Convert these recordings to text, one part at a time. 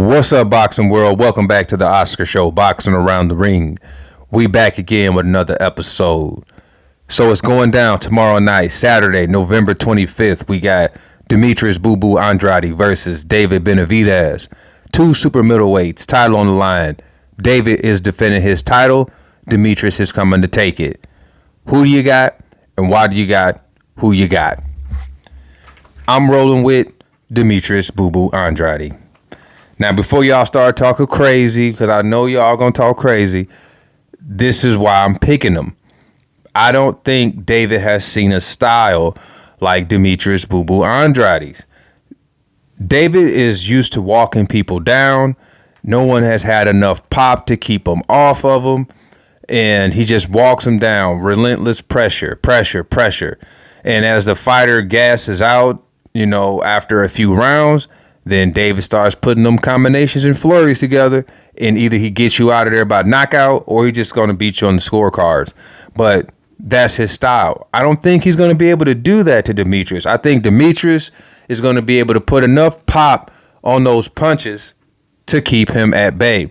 What's up, boxing world? Welcome back to the Oscar Show, Boxing Around the Ring. We back again with another episode. So it's going down tomorrow night, Saturday, November 25th. We got Demetrius Boo Boo Andrade versus David Benavidez. Two super middleweights, title on the line. David is defending his title. Demetrius is coming to take it. Who do you got and why do you got who you got? I'm rolling with Demetrius Boo Boo Andrade. Now, before y'all start talking crazy, because I know y'all going to talk crazy, this is why I'm picking him. I don't think David has seen a style like Demetrius Boo Boo Andrade's. David is used to walking people down. No one has had enough pop to keep him off of him. And he just walks them down. Relentless pressure. And as the fighter gasses out, after a few rounds, then David starts putting them combinations and flurries together, and either he gets you out of there by knockout or he's just going to beat you on the scorecards. But that's his style. I don't think he's going to be able to do that to Demetrius. I think Demetrius is going to be able to put enough pop on those punches to keep him at bay.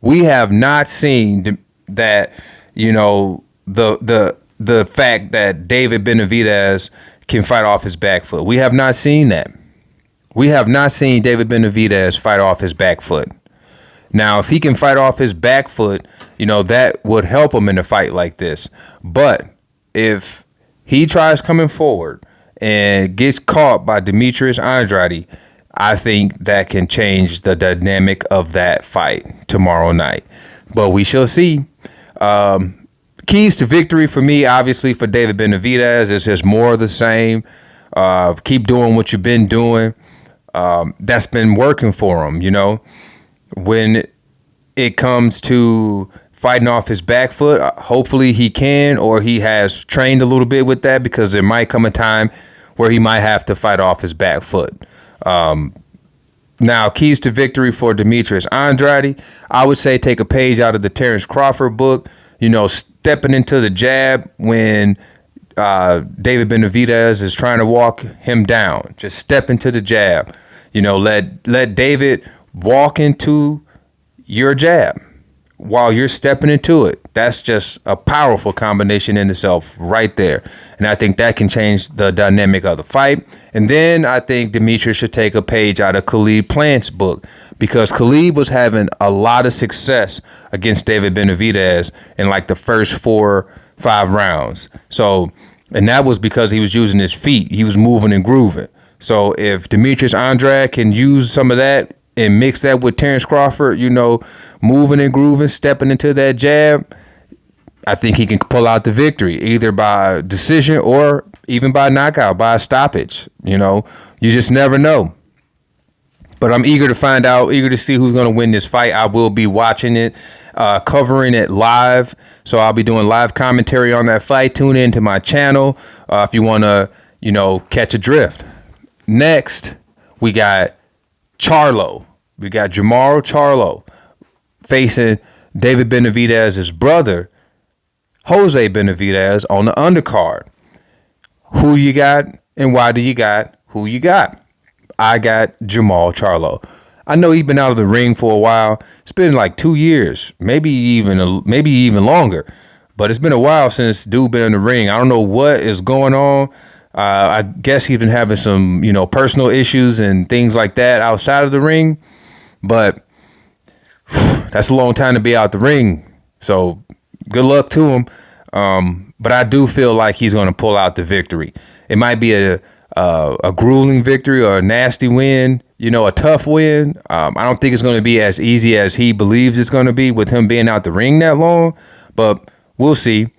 We have not seen that, the fact that David Benavidez can fight off his back foot. We have not seen that. We have not seen David Benavidez fight off his back foot. Now, if he can fight off his back foot, that would help him in a fight like this. But if he tries coming forward and gets caught by Demetrius Andrade, I think that can change the dynamic of that fight tomorrow night. But we shall see. Keys to victory for me, obviously, for David Benavidez is just more of the same. Keep doing what you've been doing. That's been working for him, When it comes to fighting off his back foot, hopefully he can, or he has trained a little bit with that, because there might come a time where he might have to fight off his back foot. Now, keys to victory for Demetrius Andrade, I would say take a page out of the Terrence Crawford book, stepping into the jab when David Benavidez is trying to walk him down. Just step into the jab. Let David walk into your jab while you're stepping into it. That's just a powerful combination in itself right there. And I think that can change the dynamic of the fight. And then I think Demetrius should take a page out of Khalid Plant's book, because Khalid was having a lot of success against David Benavidez in like the first 4-5 rounds. So, and that was because he was using his feet. He was moving and grooving. So if Demetrius Andrade can use some of that and mix that with Terrence Crawford, moving and grooving, stepping into that jab, I think he can pull out the victory, either by decision or even by knockout, by a stoppage. You just never know. But I'm eager to find out, eager to see who's going to win this fight. I will be watching it, covering it live. So I'll be doing live commentary on that fight. Tune in to my channel if you want to, catch a drift. Next, we got Charlo. We got Jamal Charlo facing David Benavidez's brother, Jose Benavidez, on the undercard. Who you got and why do you got who you got? I got Jamal Charlo. I know he's been out of the ring for a while. It's been like 2 years, maybe even longer. But it's been a while since dude been in the ring. I don't know what is going on. I guess he's been having some, personal issues and things like that outside of the ring. But that's a long time to be out the ring. So good luck to him. But I do feel like he's going to pull out the victory. It might be a grueling victory or a nasty win, a tough win. I don't think it's going to be as easy as he believes it's going to be with him being out the ring that long. But we'll see.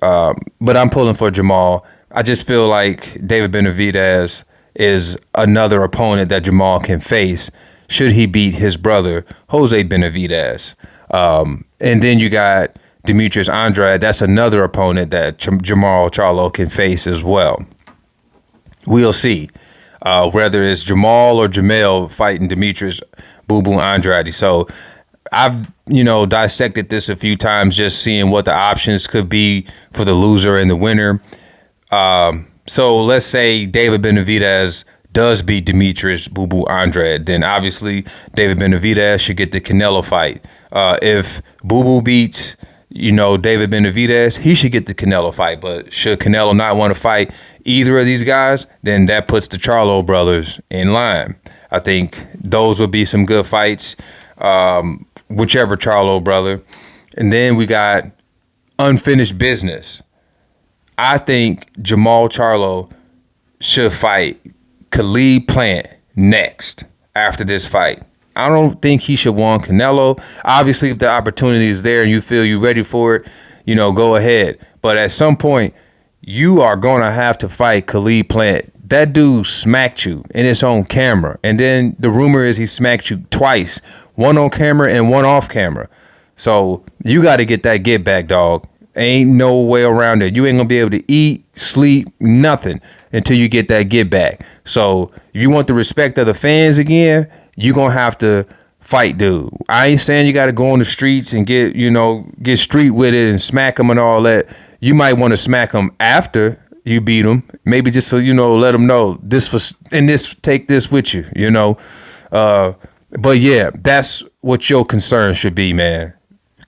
But I'm pulling for Jamal. I just feel like David Benavidez is another opponent that Jamal can face should he beat his brother, Jose Benavidez. And then you got Demetrius Andrade. That's another opponent that Jamal Charlo can face as well. We'll see whether it's Jamal or Jamel fighting Demetrius Boo Boo Andrade. So I've, dissected this a few times, just seeing what the options could be for the loser and the winner. So let's say David Benavidez does beat Demetrius Boo Boo Andrade, then obviously David Benavidez should get the Canelo fight. If Boo Boo beats, David Benavidez, he should get the Canelo fight. But should Canelo not want to fight either of these guys, then that puts the Charlo brothers in line. I think those would be some good fights, whichever Charlo brother. And then we got unfinished business. I think Jamal Charlo should fight Khalid Plant next after this fight. I don't think he should want Canelo. Obviously, if the opportunity is there and you feel you're ready for it, go ahead. But at some point, you are going to have to fight Khalid Plant. That dude smacked you in his own camera. And then the rumor is he smacked you twice, one on camera and one off camera. So you got to get that get back, dog. Ain't no way around it. You ain't going to be able to eat, sleep, nothing until you get that get back. So if you want the respect of the fans again, you're going to have to fight, dude. I ain't saying you got to go on the streets and get street with it and smack them and all that. You might want to smack them after you beat them. Maybe just so, let them know take this with you, But yeah, that's what your concern should be, man.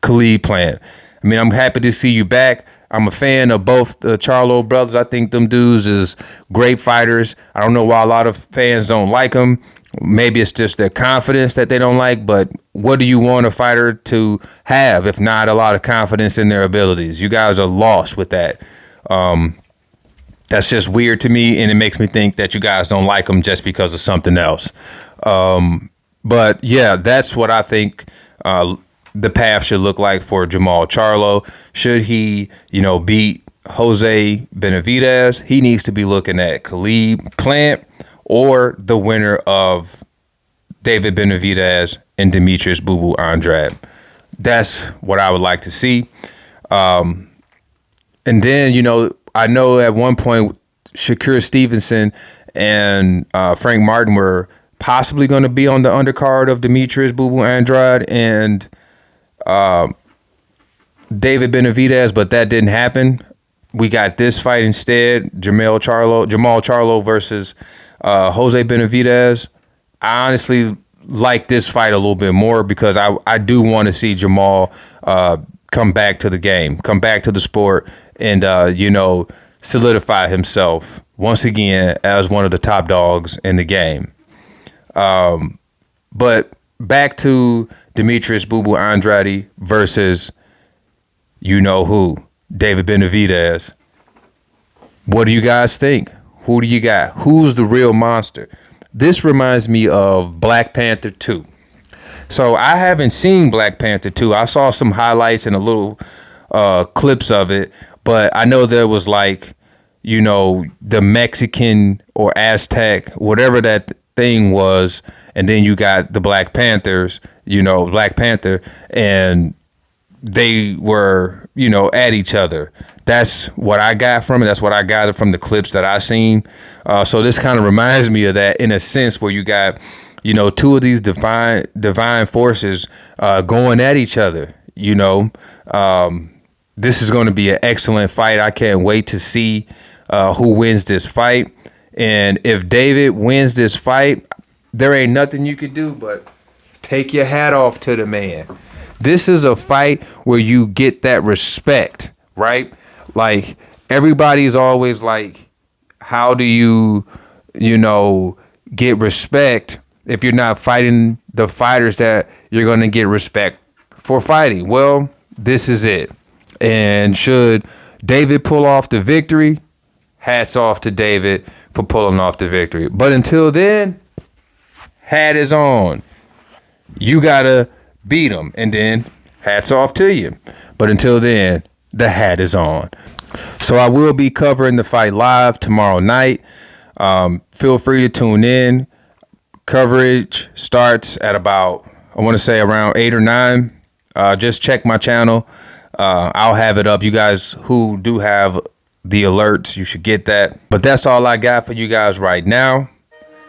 Khalid Plant. I mean, I'm happy to see you back. I'm a fan of both the Charlo brothers. I think them dudes is great fighters. I don't know why a lot of fans don't like them. Maybe it's just their confidence that they don't like, but what do you want a fighter to have if not a lot of confidence in their abilities? You guys are lost with that. That's just weird to me, and it makes me think that you guys don't like them just because of something else. But yeah, that's what I think the path should look like for Jamal Charlo. Should he, beat Jose Benavidez, he needs to be looking at Khalid Plant or the winner of David Benavidez and Demetrius Boo Boo Andrade. That's what I would like to see. And then, I know at one point Shakur Stevenson and Frank Martin were possibly going to be on the undercard of Demetrius Boo Boo Andrade and David Benavidez, but that didn't happen. We got this fight instead, Jamal Charlo versus Jose Benavidez. I honestly like this fight a little bit more because I do want to see Jamal come back to the game, come back to the sport, and solidify himself once again as one of the top dogs in the game. But back to Demetrius Boo Boo Andrade versus who, David Benavidez. What do you guys think? Who do you got? Who's the real monster? This reminds me of Black Panther 2. So I haven't seen Black Panther 2. I saw some highlights and a little clips of it, but I know there was the Mexican or Aztec, whatever that thing was, and then you got the Black Panthers, Black Panther, and they were, at each other. That's what I got from it. That's what I gathered from the clips that I seen. So this kind of reminds me of that in a sense where you got, two of these divine forces going at each other. This is going to be an excellent fight. I can't wait to see who wins this fight. And if David wins this fight, there ain't nothing you could do but take your hat off to the man. This is a fight where you get that respect, right? Like, everybody's always like, how do you, get respect if you're not fighting the fighters that you're going to get respect for fighting? Well, this is it. And should David pull off the victory, hats off to David for pulling off the victory. But until then, hat is on. You got to beat him, and then hats off to you. But until then, the hat is on. So I will be covering the fight live tomorrow night. Feel free to tune in. Coverage starts at about, I want to say around 8 or 9. Just check my channel. I'll have it up. You guys who do have the alerts, you should get that. But that's all I got for you guys right now.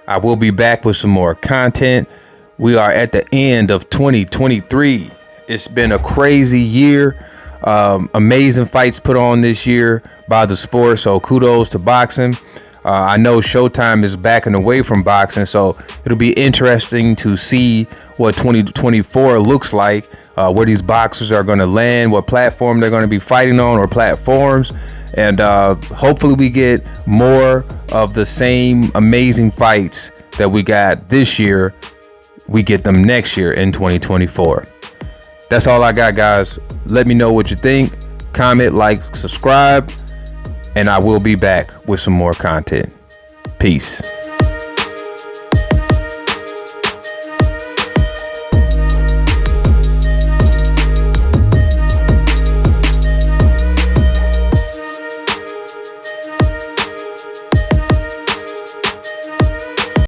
I will be back with some more content. We are at the end of 2023. It's been a crazy year. Amazing fights put on this year by the sport. So kudos to boxing. I know Showtime is backing away from boxing, so it'll be interesting to see what 2024 looks like, where these boxers are going to land, what platform they're going to be fighting on, or platforms. And hopefully we get more of the same amazing fights that we got this year. We get them next year in 2024. That's all I got, guys. Let me know what you think. Comment, like, subscribe, and I will be back with some more content. Peace.